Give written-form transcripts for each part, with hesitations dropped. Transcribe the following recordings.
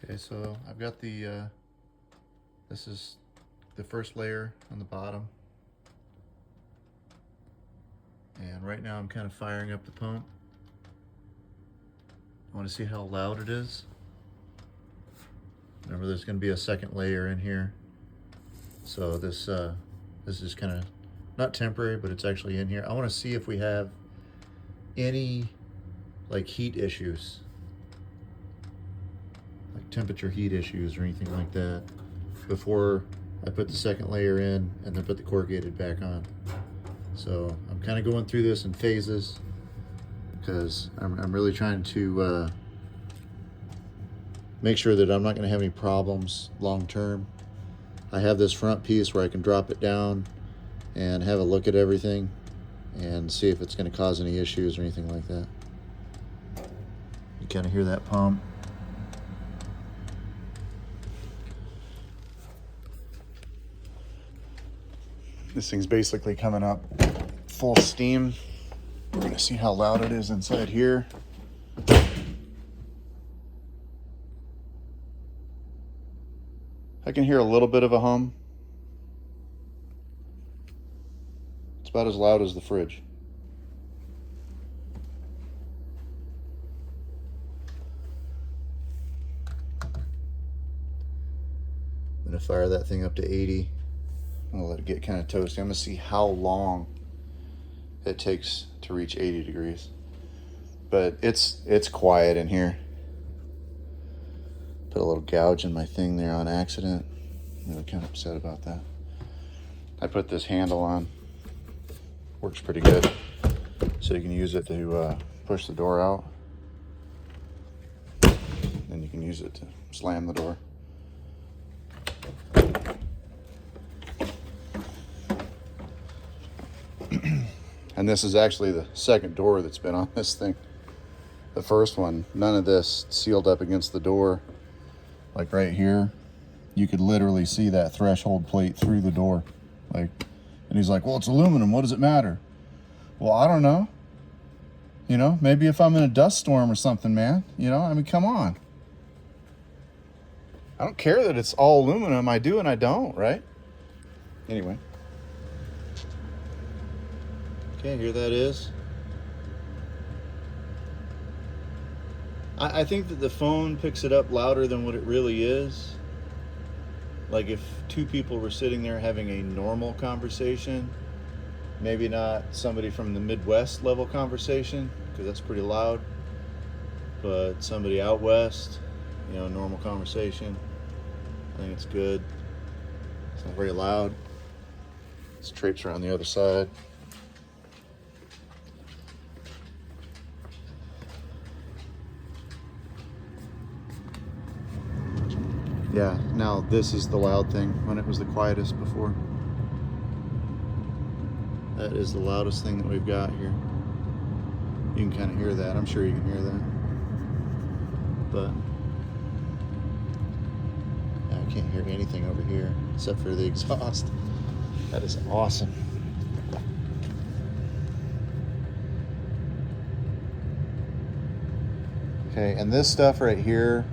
Okay, so I've got the, this is the first layer on the bottom. And right now I'm kind of firing up the pump. I want to see how loud it is. Remember, there's going to be a second layer in here. So this is kind of not temporary, but it's actually in here. I want to see if we have any like heat issues, like temperature heat issues or anything like that, before I put the second layer in and then put the corrugated back on. So I'm kind of going through this in phases because I'm really trying to make sure that I'm not going to have any problems long term. I have this front piece where I can drop it down and have a look at everything and see if it's going to cause any issues or anything like that. You kind of hear that pump. This thing's basically coming up full steam. We're going to see how loud it is inside here. I can hear a little bit of a hum. It's about as loud as the fridge. I'm going to fire that thing up to 80. I'm going to let it get kind of toasty. I'm going to see how long it takes to reach 80 degrees. But it's quiet in here. Put a little gouge in my thing there on accident. I'm really kind of upset about that. I put this handle on. Works pretty good. So you can use it to push the door out. Then you can use it to slam the door. And this is actually the second door that's been on this thing. The first one, none of this sealed up against the door. Like right here, you could literally see that threshold plate through the door. Like, and he's like, well, it's aluminum, what does it matter? Well, I don't know. You know, maybe if I'm in a dust storm or something, man. You know, I mean, come on. I don't care that it's all aluminum. I do and I don't, right? Anyway. Okay, here that is. I think that the phone picks it up louder than what it really is. Like if two people were sitting there having a normal conversation, maybe not somebody from the Midwest level conversation, because that's pretty loud, but somebody out west, you know, normal conversation, I think it's good. It's not very loud. Let's traipse around the other side. Yeah, now this is the loud thing when it was the quietest before. That is the loudest thing that we've got here. You can kind of hear that. I'm sure you can hear that. But I can't hear anything over here except for the exhaust. That is awesome. Okay, and this stuff right here,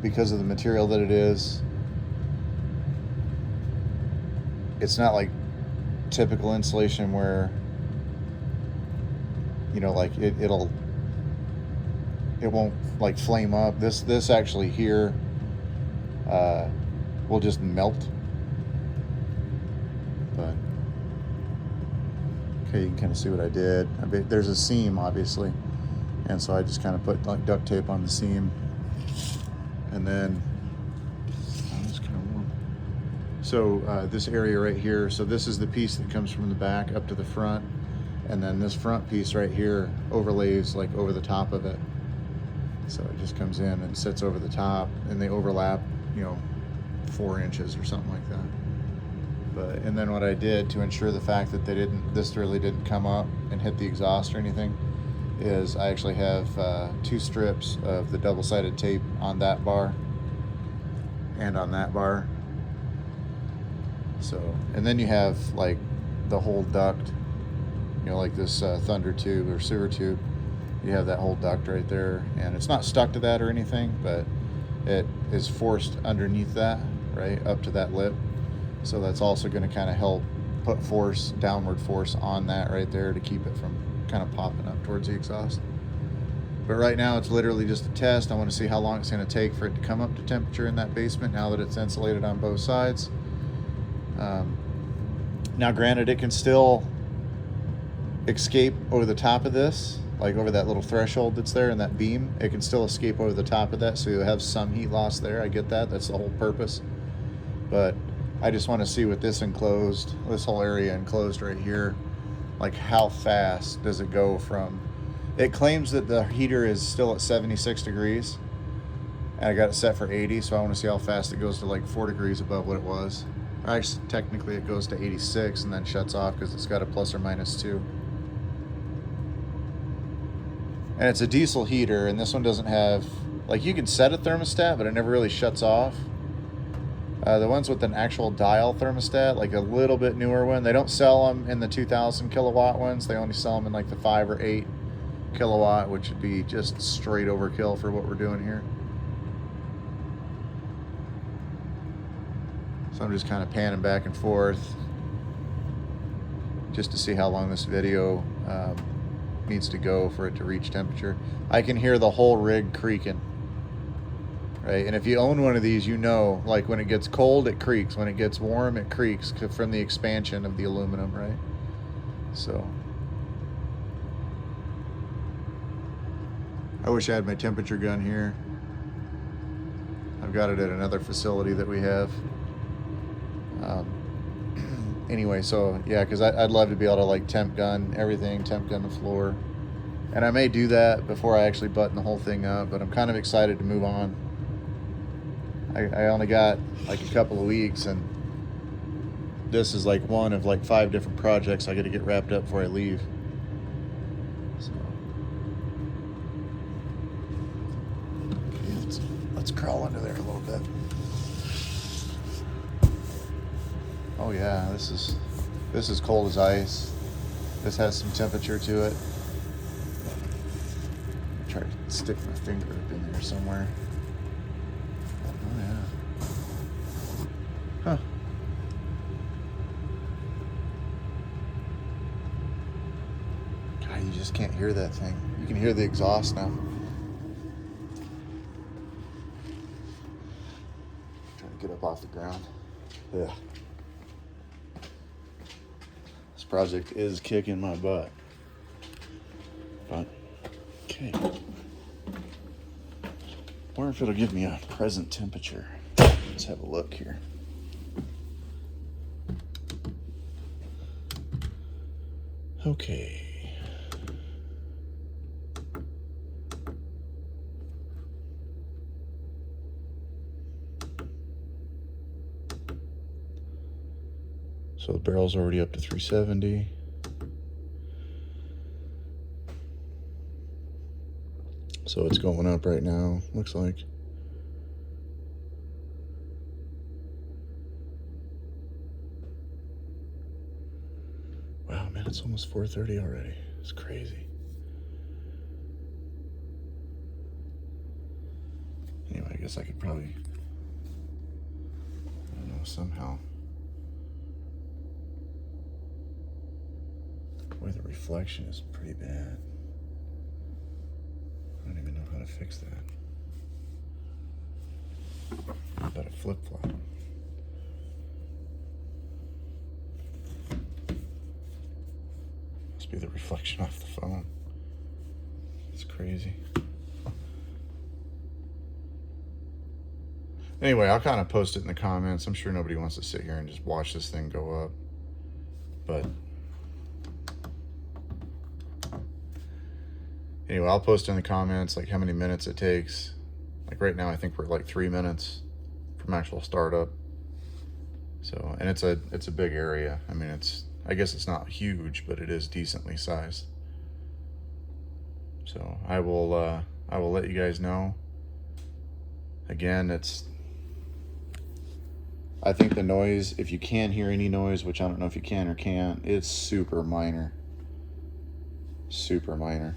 because of the material that it is, it's not like typical insulation where, you know, like it won't like flame up. This actually here will just melt. But okay, you can kind of see what I did. There's a seam obviously, and so I just kind of put like duct tape on the seam. And then, oh, it's kind of warm. So this area right here, so this is the piece that comes from the back up to the front, and then this front piece right here overlays like over the top of it. So it just comes in and sits over the top, and they overlap, you know, 4 inches or something like that. But and then what I did to ensure the fact that this really didn't come up and hit the exhaust or anything, is I actually have 2 strips of the double-sided tape on that bar and on that bar. So, and then you have like the whole duct, you know, like this thunder tube or sewer tube, you have that whole duct right there, and it's not stuck to that or anything, but it is forced underneath that, right up to that lip. So that's also going to kind of help put force, downward force on that right there to keep it from kind of popping up towards the exhaust. But right now it's literally just a test. I want to see how long it's going to take for it to come up to temperature in that basement now that it's insulated on both sides. Now granted, it can still escape over the top of this, like over that little threshold that's there in that beam. It can still escape over the top of that, so you'll have some heat loss there. I get that. That's the whole purpose. But I just want to see with this enclosed, this whole area enclosed right here, like how fast does it go from... It claims that the heater is still at 76 degrees. And I got it set for 80, so I want to see how fast it goes to like 4 degrees above what it was. Actually, technically it goes to 86 and then shuts off because it's got a plus or minus 2. And it's a diesel heater, and this one doesn't have... Like, you can set a thermostat, but it never really shuts off. The ones with an actual dial thermostat, like a little bit newer one, they don't sell them in the 2,000 kilowatt ones. They only sell them in like the 5 or 8 kilowatt, which would be just straight overkill for what we're doing here. So I'm just kind of panning back and forth just to see how long this video needs to go for it to reach temperature. I can hear the whole rig creaking. Right, and if you own one of these, you know, like when it gets cold, it creaks. When it gets warm, it creaks from the expansion of the aluminum, right? So, I wish I had my temperature gun here. I've got it at another facility that we have. Anyway, so yeah, because I'd love to be able to like temp gun everything, temp gun the floor. And I may do that before I actually button the whole thing up, but I'm kind of excited to move on. I only got like a couple of weeks, and this is like one of like 5 different projects I got to get wrapped up before I leave. So okay, let's crawl under there a little bit. Oh yeah, this is cold as ice. This has some temperature to it. Try to stick my finger up in there somewhere. Huh. God, you just can't hear that thing. You can hear the exhaust now. Trying to get up off the ground. Yeah. This project is kicking my butt. But, okay. Wonder if it'll give me a present temperature. Let's have a look here. Okay. So the barrel's already up to 370. So it's going up right now, looks like. Wow, man, it's almost 4:30 already. It's crazy. Anyway, I guess I could probably, I don't know, somehow. Boy, the reflection is pretty bad. I don't even know how to fix that. How about a flip-flop? Be the reflection off the phone. It's crazy. Anyway, I'll kind of post it in the comments. I'm sure nobody wants to sit here and just watch this thing go up. But anyway, I'll post in the comments like how many minutes it takes. Like right now, I think we're at like 3 minutes from actual startup. So, and it's a big area. I mean, I guess it's not huge, but it is decently sized. So I will let you guys know. Again, I think the noise, if you can hear any noise, which I don't know if you can or can't, it's super minor. Super minor.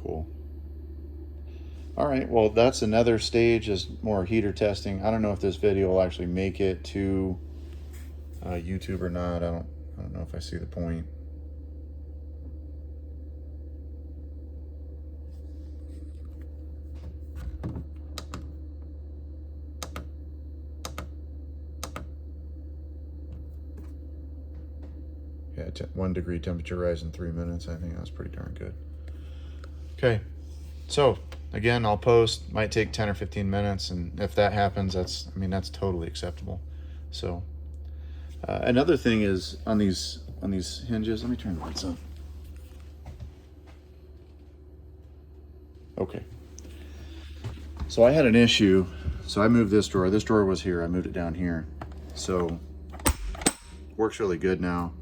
Cool. All right, well, that's another stage, is more heater testing. I don't know if this video will actually make it to YouTube or not. I don't know if I see the point. Yeah, 1 degree temperature rise in 3 minutes. I think that's pretty darn good. Okay, so again, I'll post, might take 10 or 15 minutes, and if that happens, that's totally acceptable. So another thing is on these hinges, let me turn the lights on. Okay, so I had an issue. So I moved this drawer was here, I moved it down here, so works really good now.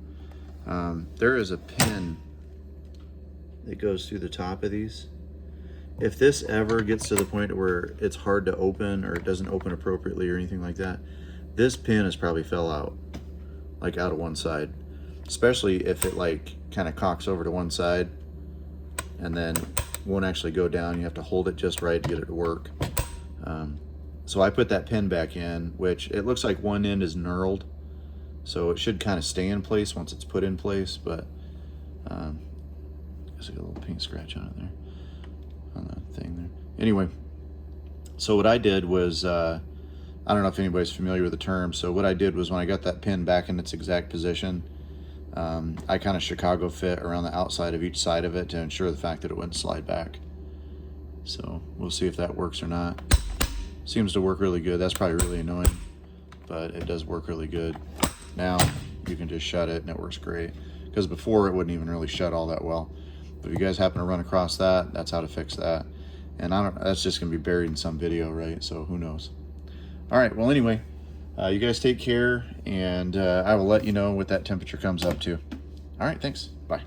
There is a pin that goes through the top of these. If this ever gets to the point where it's hard to open, or it doesn't open appropriately or anything like that, this pin has probably fell out, like out of one side, especially if it like kind of cocks over to one side and then won't actually go down. You have to hold it just right to get it to work. So I put that pin back in, which it looks like one end is knurled, so it should kind of stay in place once it's put in place, but there's a little paint scratch on it there, on that thing there. Anyway, so what I did was, I don't know if anybody's familiar with the term, so what I did was when I got that pin back in its exact position, I kind of Chicago fit around the outside of each side of it to ensure the fact that it wouldn't slide back. So we'll see if that works or not. Seems to work really good. That's probably really annoying, but it does work really good. Now you can just shut it and it works great, because before it wouldn't even really shut all that well. But if you guys happen to run across that, that's how to fix that. And that's just gonna be buried in some video, right? So who knows? All right, well, anyway, you guys take care, and I will let you know what that temperature comes up to. All right, thanks, bye.